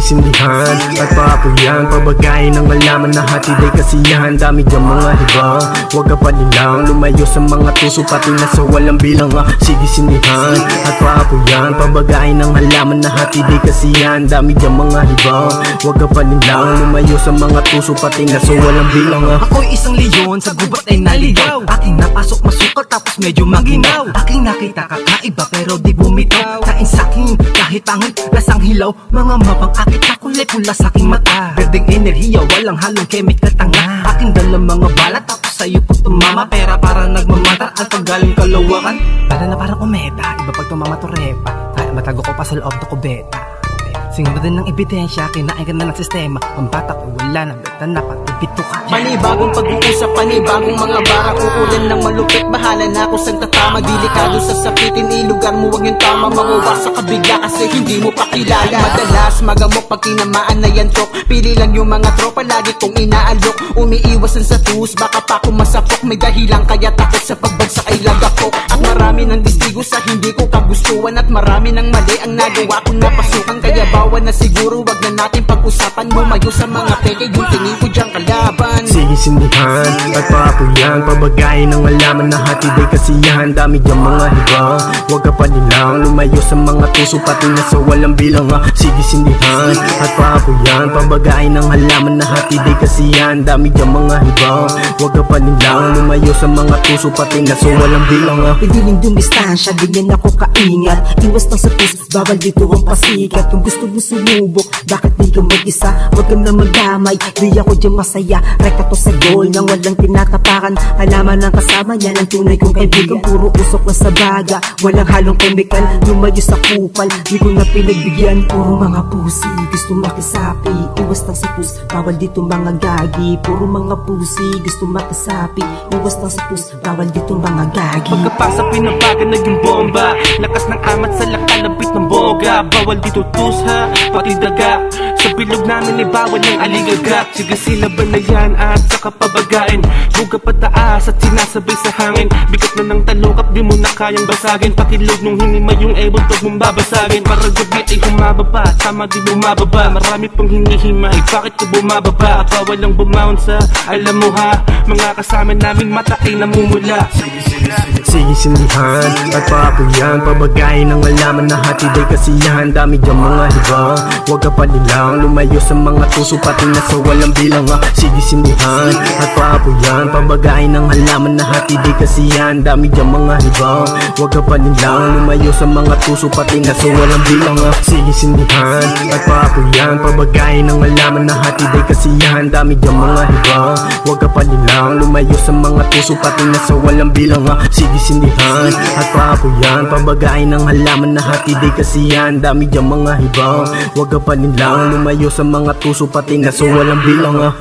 Sigisindihan at papuyan, pabagayin ng alaman na hatid ay kasiyahan. Dami dyan mga hiba, huwag ka panilang lumayo sa mga tuso pati na sa walang bilang. Sigisindihan at papuyan, pabagayin ng halaman na hatid ay kasiyahan. Dami dyan mga hiba, huwag ka panilang lumayo sa mga tuso pati na sa walang bilang. Ako'y isang leyon, sa gubat ay naligaw. Aking napasok masukal tapos medyo maginaw. Aking nakita kakaiba pero di bumitaw. Kain sa'king kahit pangit, lasang hilaw. Mga mapang akit na kulay pula sa'king mata. Berdeng enerhiya, walang halong chemical tanga. Aking dalang mga balat tapos sa'yo po tumama. Pera para nagmamatar at paggaling kalawakan. Para na parang kometa, iba pag tumama to repa. Kaya matago ko pa sa loob na kubeta. Singo din ng ebidensya, kinain ka na ng sistema. Ang bata ko wala na, beta na patibito ka. Panibagong pag-uusap, panibagong mga bara. Kukulan ng malupit, bahala na ako saan tatama. Delikado sa sapitin, ilugar mo wag yung tama. Mawawasak ka bigla kasi hindi mo pa kilala. Madalas magamok pag tinamaan na yantok. Pili lang yung mga tropa, lagi kong inaalok. Umiiwasan sa tus, baka pa ako masapok. May dahilan kaya takot sa pagbagsak ay lagakok. At marami ng distigo sa hindi ko kagustuhan. At marami ng mali ang nagawa ko na pasukan. Kaya bawan na siguro, wag na natin pag-usapan. Lumayo sa mga peke, yung tingin ko dyan kalaban. Sigisindihan at papuyan, pabagayin ng alaman na hatid ay kasiyahan. Dami dyan mga hiba, huwag ka panilang lumayo sa mga tuso pati na sa walang bilang. Sigisindihan at papuyan, pabagayin ng halaman na hatid ay kasiyahan. Dami dyan mga hiba, huwag ka panilang lumayo sa mga tuso pati na sa walang bilang. Pidiling dumistansya, ganyan ako kaingat. Iwas lang sa tus, bawal dito ang pasikat. Kung gusto mo sumubok, bakit di ka mag-isa? Huwag ka na magdamay, di ako dyan masaya. Rekta to sa goal, nang walang tinatapakan. Halaman ng kasama niya, ang tunay kong kaibigan. Puro usok na sa baga, walang halong chemical. Lumayo sa kupal, di ko na pinagbigyan. Puro mga pusi, gusto makisapi. Iwas lang sa tus, bawal dito mga gagi. Puro mga pusi, gusto makisapi. Iwas lang sa tus, bawal dito mga gagi. Pagkapasa pinabaga naging bomba. Lakas ng amat sa lakalabit ng boga. Bawal dito tus ha, pati daga. Sa bilog namin ay bawal ng aligagak. Sige silaban na yan at saka pabagain. Buga pataas at sinasabay sa hangin. Bigat na ng talukap, di mo na kayang basagin. Pakilog nung hinima yung ebon, pag mong babasagin. Para gabi ay humababa, tama di bumababa. Marami pang hinihimay, bakit ka bumababa? Bawal lang bumaon sa alam mo ha. Mga kasama namin mata ay namumula. Sigisindihan at papuyan, pabagayin ng alaman na hatid ay kasiyahan. Dami dyan mga hiba, huwag ka panilang lumayo sa mga tuso pati na sa walang bilang. Sigisindihan at papuyan, pabagayin ng halaman na hatid ay kasiyahan. Dami dyan mga hiba, huwag ka panilang lumayo sa mga tuso pati na sa walang bilang. Sigisindihan at papuyan, pabagayin ng halaman na hatid ay kasiyahan. Dami dyan mga hiba, huwag ka panilang lumayo sa mga tuso pati na sa walang bilang. Sigisindihan at papuyan, pabagayin ng halaman na hatid ay kasiyahan. Dami dyan mga hiba, huwag ka panilang lumayo sa mga tuso pati na sa walang bilang.